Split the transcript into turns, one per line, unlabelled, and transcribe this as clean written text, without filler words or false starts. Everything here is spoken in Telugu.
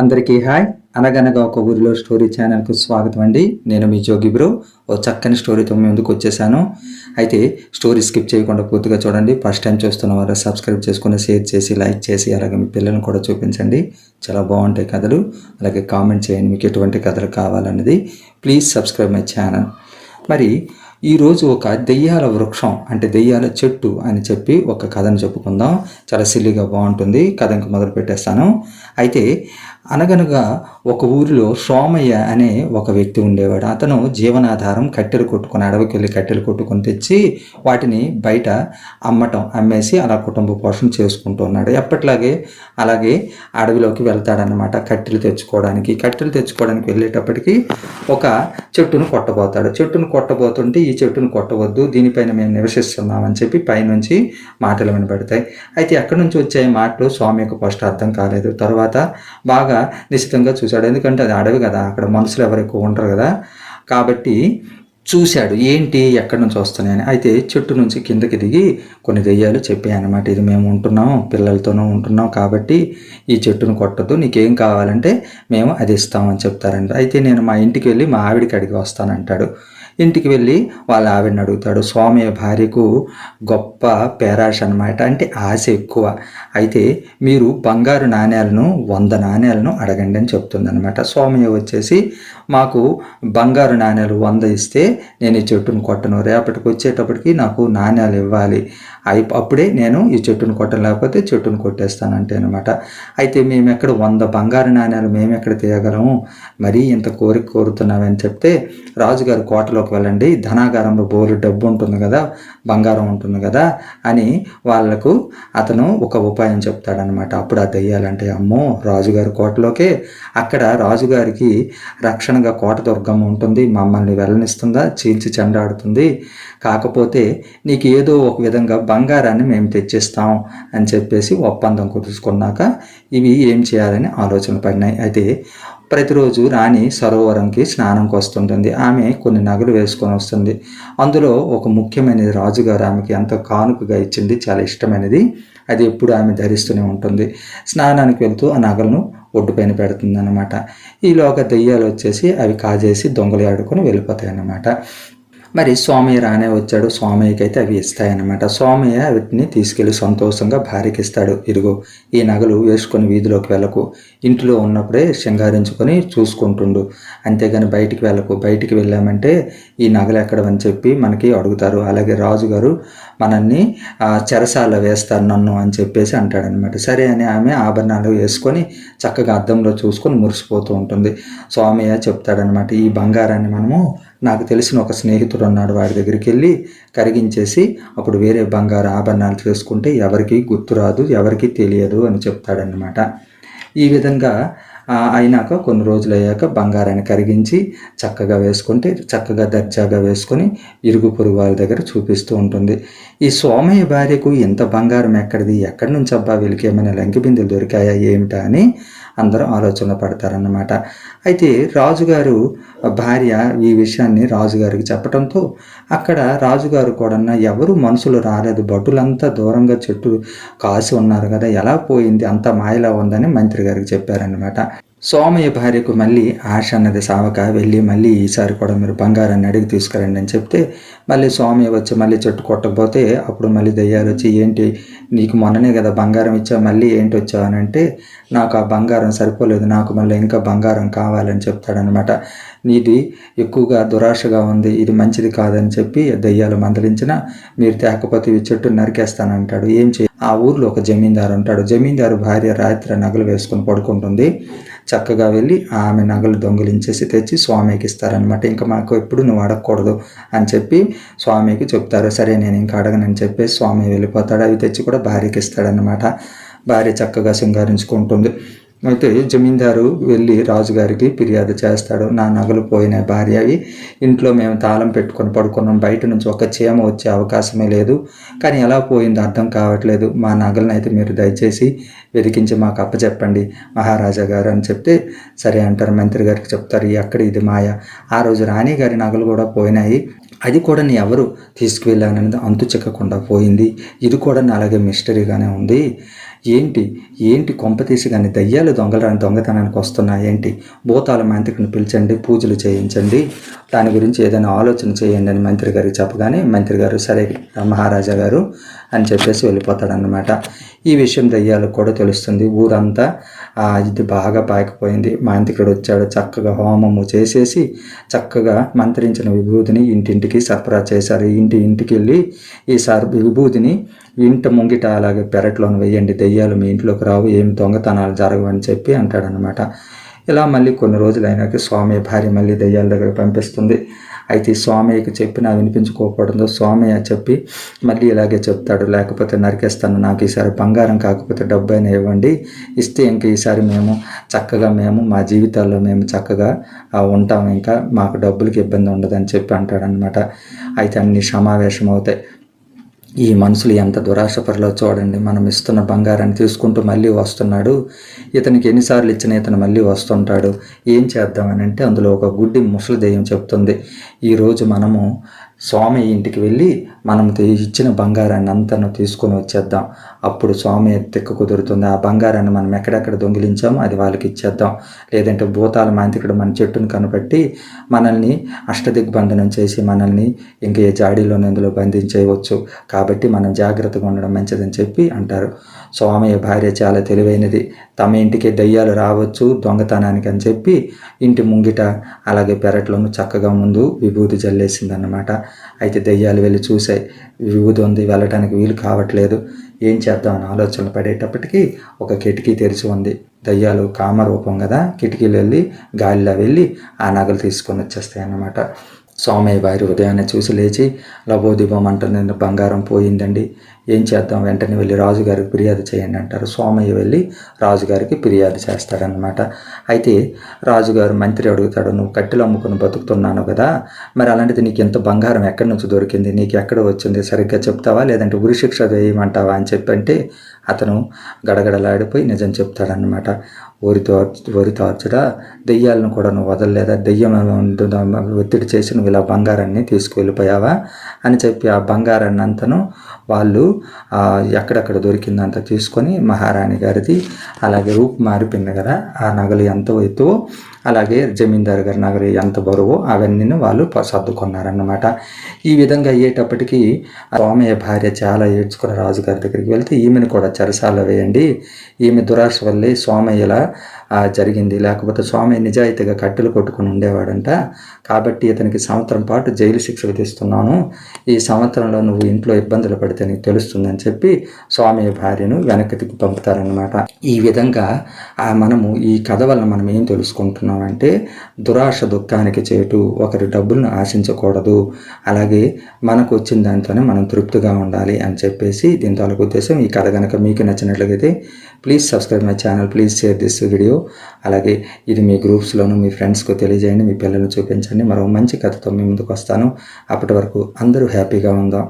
అందరికీ హాయ్. అనగనగా ఒక ఊరిలో స్టోరీ ఛానల్కు స్వాగతం అండి. నేను మీ జోగి బ్రో. ఓ చక్కని స్టోరీతో ముందుకు వచ్చేసాను. అయితే స్టోరీ స్కిప్ చేయకుండా పూర్తిగా చూడండి. ఫస్ట్ టైం చూస్తున్న వారు సబ్స్క్రైబ్ చేసుకుని షేర్ చేసి లైక్ చేసి అలాగే మీ పిల్లలను కూడా చూపించండి. చాలా బాగుంటాయి కథలు. అలాగే కామెంట్ చేయండి మీకు ఎటువంటి కథలు కావాలన్నది. Please subscribe my channel. మరి ఈరోజు ఒక దెయ్యాల వృక్షం అంటే దెయ్యాల చెట్టు అని చెప్పి ఒక కథను చెప్పుకుందాం. చాలా సిల్లిగా బాగుంటుంది. కథ ఇంక మొదలు పెట్టేస్తాను. అయితే అనగనగా ఒక ఊరిలో సోమయ్య అనే ఒక వ్యక్తి ఉండేవాడు. అతను జీవనాధారం కట్టెలు కొట్టుకొని అడవికి వెళ్ళి కట్టెలు కొట్టుకొని తెచ్చి వాటిని బయట అమ్మేసి అలా కుటుంబ పోషణ చేసుకుంటూ ఉన్నాడు. ఎప్పట్లాగే అలాగే అడవిలోకి వెళ్తాడనమాట కట్టెలు తెచ్చుకోవడానికి వెళ్ళేటప్పటికి ఒక చెట్టును కొట్టబోతాడు. చెట్టును కొట్టబోతుంటే ఈ చెట్టును కొట్టవద్దు, దీనిపైన మేము నివసిస్తున్నామని చెప్పి పైనుంచి మాటలు వినబడతాయి. అయితే ఎక్కడి నుంచి వచ్చే మాటలు స్వామికి ఫస్ట్ అర్థం కాలేదు. తర్వాత బాగా నిశ్చితంగా చూశాడు. ఎందుకంటే అది అడవి కదా, అక్కడ మనుషులు ఎవరు ఎక్కువ ఉంటారు కదా. కాబట్టి చూశాడు ఏంటి ఎక్కడి నుంచి వస్తున్నాయని. అయితే చెట్టు నుంచి కిందకి దిగి కొన్ని దెయ్యాలు చెప్పాయి అన్నమాట. ఇది మేము ఉంటున్నాం, పిల్లలతోనూ ఉంటున్నాం, కాబట్టి ఈ చెట్టును కొట్టద్దు, నీకేం కావాలంటే మేము అది ఇస్తామని చెప్తారంట. అయితే నేను మా ఇంటికి వెళ్ళి మా ఆవిడికి అడిగి వస్తానంటాడు. ఇంటికి వెళ్ళి వాళ్ళ ఆవిడని అడుగుతాడు. స్వామి భార్యకు గొప్ప పేరాశ అనమాట, అంటే ఆశ ఎక్కువ. అయితే మీరు బంగారు నాణ్యాలను 100 నాణ్యాలను అడగండి అని చెప్తుందనమాట. స్వామి వచ్చేసి మాకు బంగారు నాణ్యాలు 100 ఇస్తే నేను ఈ చెట్టును కొట్టను, రేపటికి వచ్చేటప్పటికి నాకు నాణ్యాలు ఇవ్వాలి, అప్పుడే నేను ఈ చెట్టును కొట్టను, లేకపోతే చెట్టును కొట్టేస్తానంటే అనమాట. అయితే మేము ఎక్కడ 100 బంగారు నాణ్యాలు మేము ఎక్కడ తీయగలము, మరీ ఇంత కోరుతున్నామని చెప్తే, రాజుగారి కోటలోకి వెళ్ళండి, ధనాగారంలో బోలు డబ్బు ఉంటుంది కదా, బంగారం ఉంటుంది కదా అని వాళ్లకు అతను ఒక ఉపాయం చెప్తాడనమాట. అప్పుడు ఆ దెయ్యాలంటే అమ్మో రాజుగారి కోటలోకే, అక్కడ రాజుగారికి రక్షణగా కోట దుర్గమ్మ ఉంటుంది, మమ్మల్ని వెళ్ళనిస్తుందా, చీల్చి చెండాడుతుంది, కాకపోతే నీకు ఏదో ఒక విధంగా బంగారాన్ని మేము తెచ్చిస్తాం అని చెప్పేసి ఒప్పందం కుదుర్చుకున్నాక ఇవి ఏం చేయాలని ఆలోచన పడినాయి. అయితే ప్రతిరోజు రాణి సరోవరంకి స్నానంకి వస్తుంటుంది. ఆమె కొన్ని నగలు వేసుకొని వస్తుంది. అందులో ఒక ముఖ్యమైనది రాజుగారు ఆమెకి ఎంతో కానుకగా ఇచ్చింది, చాలా ఇష్టమైనది. అది ఎప్పుడు ఆమె ధరిస్తూనే ఉంటుంది. స్నానానికి వెళ్తూ ఆ నగలను ఒడ్డుపైన పెడుతుంది అన్నమాట. ఈలోగా దెయ్యాలు వచ్చేసి అవి కాజేసి దొంగలు ఆడుకొని వెళ్ళిపోతాయి అన్నమాట. మరి సోమయ్య రానే వచ్చాడు. సోమయ్యకి అయితే అవి ఇస్తాయన్నమాట. సోమయ్య వీటిని తీసుకెళ్లి సంతోషంగా భార్యకి ఇస్తాడు. ఇదిగో ఈ నగలు వేసుకొని వీధిలోకి వెళ్ళకు, ఇంట్లో ఉన్నప్పుడే శృంగారించుకొని చూసుకుంటుండు, అంతేగాని బయటికి వెళ్ళకు, బయటికి వెళ్ళామంటే ఈ నగలు ఎక్కడవని చెప్పి మనకి అడుగుతారు, అలాగే రాజుగారు మనల్ని చెరసాల వేస్తారు నన్ను అని చెప్పేసి అంటాడనమాట. సరే అని ఆమె ఆభరణాలు వేసుకొని చక్కగా అద్దంలో చూసుకొని మురిసిపోతూ ఉంటుంది. సోమయ్య చెప్తాడనమాట, ఈ బంగారాన్ని మనము నాకు తెలిసిన ఒక స్నేహితుడు ఉన్నాడు, వాడి దగ్గరికి వెళ్ళి కరిగించేసి అప్పుడు వేరే బంగారు ఆభరణాలు చేసుకుంటే ఎవరికి గుర్తురాదు, ఎవరికి తెలియదు అని చెప్తాడనమాట. ఈ విధంగా అయినాక కొన్ని రోజులు అయ్యాక బంగారాన్ని కరిగించి చక్కగా వేసుకుంటే చక్కగా దర్జాగా వేసుకొని ఇరుగు పొరుగు వాళ్ళ దగ్గర చూపిస్తూ ఉంటుంది. ఈ సోమయ్య భార్యకు ఎంత బంగారం ఎక్కడి నుంచి అబ్బా వీళ్ళకి ఏమైనా లంకి బిందెలు దొరికాయా ఏమిటా అని అందరూ ఆలోచన పడతారన్నమాట. అయితే రాజుగారు భార్య ఈ విషయాన్ని రాజుగారికి చెప్పడంతో అక్కడ రాజుగారు కూడా ఎవరు మనుషులు రాలేదు, భటులంతా దూరంగా చెట్టు కాసి ఉన్నారు కదా, ఎలా పోయింది, అంత మాయలా ఉందని మంత్రి గారికి చెప్పారన్నమాట. సోమయ్య భార్యకు మళ్ళీ ఆశ అన్నది సావక వెళ్ళి మళ్ళీ ఈసారి కూడా మీరు బంగారాన్ని అడిగి తీసుకురండి అని చెప్తే మళ్ళీ సోమయ్య వచ్చి మళ్ళీ చెట్టు కొట్టకపోతే అప్పుడు మళ్ళీ దెయ్యాలు వచ్చి ఏంటి నీకు మొన్ననే కదా బంగారం ఇచ్చావు, మళ్ళీ ఏంటి వచ్చావు అని అంటే, నాకు ఆ బంగారం సరిపోలేదు, నాకు మళ్ళీ ఇంకా బంగారం కావాలని చెప్తాడనమాట. నీది ఎక్కువగా దురాశగా ఉంది, ఇది మంచిది కాదని చెప్పి దెయ్యాలు మందలించిన, మీరు తేకపోతే ఈ చెట్టు నరికేస్తానంటాడు. ఏం ఆ ఊర్లో ఒక జమీందారు ఉంటాడు. జమీందారు భార్య రాత్రి నగలు వేసుకొని పడుకుంటుంది. చక్కగా వెళ్ళి ఆమె నగలు దొంగిలించేసి తెచ్చి స్వామికి ఇస్తారనమాట. ఇంకా మాకు ఎప్పుడు నువ్వు అడగకూడదు అని చెప్పి స్వామికి చెప్తారు. సరే నేను ఇంకా అడగనని చెప్పేసి స్వామి వెళ్ళిపోతాడు. అవి తెచ్చి కూడా భార్యకి ఇస్తాడనమాట. భార్య చక్కగా శృంగారించుకుంటుంది. అయితే జమీందారు వెళ్ళి రాజుగారికి ఫిర్యాదు చేస్తాడు, నా నగలు పోయిన భార్య అవి ఇంట్లో మేము తాళం పెట్టుకొని పడుకున్నాం, బయట నుంచి ఒక చీమ వచ్చే అవకాశమే లేదు, కానీ ఎలా పోయిందో అర్థం కావట్లేదు, మా నగలను అయితే మీరు దయచేసి వెతికించి మాకు అప్పచెప్పండి మహారాజా గారు అని చెప్తే సరే అంటారు. మంత్రి గారికి చెప్తారు, ఎక్కడ ఇది మాయ, ఆ రోజు రాణి గారి నగలు కూడా పోయినాయి, అది కూడా నీ ఎవరు తీసుకువెళ్ళాననేది అంతు చిక్కకుండా పోయింది, ఇది కూడా అలాగే మిస్టరీగానే ఉంది, ఏంటి ఏంటి కొంపతీసి కానీ దయ్యాలు దొంగతనానికి వస్తున్నాయి ఏంటి, భూతాల మాంత్రికుని పిలిచండి, పూజలు చేయించండి, దాని గురించి ఏదైనా ఆలోచన చేయండి అని మంత్రి గారికి చెప్పగానే మంత్రి గారు సరే మహారాజా గారు అని చెప్పేసి వెళ్ళిపోతాడనమాట. ఈ విషయం దయ్యాలకు కూడా తెలుస్తుంది. ఊరంతా ఇది బాగా పాకిపోయింది. మాంత్రికుడు వచ్చాడు, చక్కగా హోమము చేసేసి చక్కగా మంత్రించిన విభూతిని ఇంటింటికి సరఫరా చేశారు. ఇంటికి వెళ్ళి ఈ విభూతిని ఇంటి ముంగిట అలాగే పెరట్లోని వేయండి, దెయ్యాలు మీ ఇంట్లోకి రావు, ఏమి దొంగతనాలు జరగవని చెప్పి అంటాడనమాట. ఇలా మళ్ళీ కొన్ని రోజులు అయినాక స్వామి భార్య మళ్ళీ దెయ్యాల దగ్గర పంపిస్తుంది. అయితే స్వామికి చెప్పినా వినిపించుకోకపోవడంతో స్వామి చెప్పి మళ్ళీ ఇలాగే చెప్తాడు, లేకపోతే నరికేస్తాను, నాకు ఈసారి బంగారం కాకపోతే డబ్బు అయినా ఇవ్వండి, ఇస్తే ఇంక ఈసారి మేము మా జీవితాల్లో మేము చక్కగా ఉంటాం, ఇంకా మాకు డబ్బులకి ఇబ్బంది ఉండదని చెప్పి అంటాడనమాట. అయితే అన్ని సమావేశం అవుతాయి. ఈ మనుషులు ఎంత దురాశపరలో చూడండి, మనం ఇస్తున్న బంగారాన్ని తీసుకుంటూ మళ్ళీ వస్తున్నాడు, ఇతనికి ఎన్నిసార్లు ఇచ్చిన ఇతను మళ్ళీ వస్తుంటాడు, ఏం చేద్దామని అంటే అందులో ఒక గుడ్డి ముసలి దెయ్యం చెప్తుంది, ఈరోజు మనము స్వామి ఇంటికి వెళ్ళి మనం ఇచ్చిన బంగారాన్ని అంతను తీసుకొని వచ్చేద్దాం, అప్పుడు స్వామి తిక్క కుదురుతుంది, ఆ బంగారాన్ని మనం ఎక్కడెక్కడ దొంగిలించామో అది వాళ్ళకి ఇచ్చేద్దాం, లేదంటే భూతాల మాంత్రికుడు మన చెట్టును కనిపెట్టి మనల్ని అష్టదిగ్బంధనం చేసి మనల్ని ఇంక ఏ జాడీలో ఇందులో బంధించేయవచ్చు, కాబట్టి మనం జాగ్రత్తగా ఉండడం మంచిదని చెప్పి అంటారు. స్వామి భార్య చాలా తెలివైనది, తమ ఇంటికి దయ్యాలు రావచ్చు దొంగతనానికి అని చెప్పి ఇంటి ముంగిట అలాగే పెరట్లోనూ చక్కగా ముందు విభూతి జల్లేసిందన్నమాట. అయితే దెయ్యాలు వెళ్ళి చూసాయి, విభూతి ఉంది, వెళ్ళటానికి వీలు కావట్లేదు, ఏం చేద్దామని ఆలోచనలు పడేటప్పటికీ ఒక కిటికీ తెరిచి ఉంది. దయ్యాలు కామరూపం కదా, కిటికీలు వెళ్ళి గాలిలో వెళ్ళి ఆ నగలు తీసుకొని వచ్చేస్తాయి అన్నమాట. స్వామయ్య భార్య ఉదయాన్నే చూసి లేచి లబోదిబం అంటుంది, బంగారం పోయిందండి, ఏం చేద్దాం, వెంటనే వెళ్ళి రాజుగారికి ఫిర్యాదు చేయండి అంటారు. స్వామయ్య వెళ్ళి రాజుగారికి ఫిర్యాదు చేస్తాడనమాట. అయితే రాజుగారు మంత్రి అడుగుతాడు, నువ్వు కట్టెలు అమ్ముకుని బతుకుతున్నాను కదా, మరి అలాంటిది నీకు ఎంత బంగారం ఎక్కడి నుంచి దొరికింది, నీకు ఎక్కడ వచ్చింది, సరిగ్గా చెప్తావా లేదంటే ఉరిశిక్ష వేయమంటావా అని చెప్పంటే అతను గడగడలాడిపోయి నిజం చెప్తాడనమాట. వరి తార్చుడా, దెయ్యాలను కూడా నువ్వు వదలలేదా, దెయ్యం ఒత్తిడి చేసి నువ్వు ఇలా బంగారాన్ని తీసుకువెళ్ళిపోయావా అని చెప్పి ఆ బంగారాన్ని అంతను వాళ్ళు ఎక్కడెక్కడ దొరికిందంత తీసుకొని మహారాణి గారిది అలాగే రూపు మారిపోయింది కదా, ఆ నగలు ఎంత ఎత్తువో అలాగే జమీందారు గారి నగలు ఎంత బరువో అవన్నీ వాళ్ళు సర్దుకున్నారన్నమాట. ఈ విధంగా అయ్యేటప్పటికీ స్వామయ్య భార్య చాలా ఏడ్చుకుని రాజుగారి దగ్గరికి వెళ్తే ఈమెను కూడా చెరసాల వేయండి, ఈమె దురాశ వల్లే స్వామయ్యలా జరిగింది, లేకపోతే స్వామి నిజాయితీగా కట్టెలు కొట్టుకుని ఉండేవాడంట, కాబట్టి ఇతనికి సంవత్సరం పాటు జైలు శిక్ష విధిస్తున్నాను, ఈ సంవత్సరంలో నువ్వు ఇంట్లో ఇబ్బందులు పడితే నీకు తెలుస్తుందని చెప్పి స్వామి భార్యను వెనక్కి పంపుతారనమాట. ఈ విధంగా మనము ఈ కథ వల్ల మనం ఏం తెలుసుకుంటున్నామంటే దురాశ దుఃఖానికి చేటు, ఒకరి డబ్బులను ఆశించకూడదు, అలాగే మనకు వచ్చిన దాంతోనే మనం తృప్తిగా ఉండాలి అని చెప్పేసి దీని తాలూకు ఉద్దేశం. ఈ కథ కనుక మీకు నచ్చినట్లయితే please subscribe my channel, please share this video, అలాగే ఇది మీ గ్రూప్స్లోను మీ ఫ్రెండ్స్కు తెలియజేయండి, మీ పిల్లలను చూపించండి. మరో మంచి కథతో మీ ముందుకు వస్తాను. అప్పటి వరకు అందరూ హ్యాపీగా ఉందాం.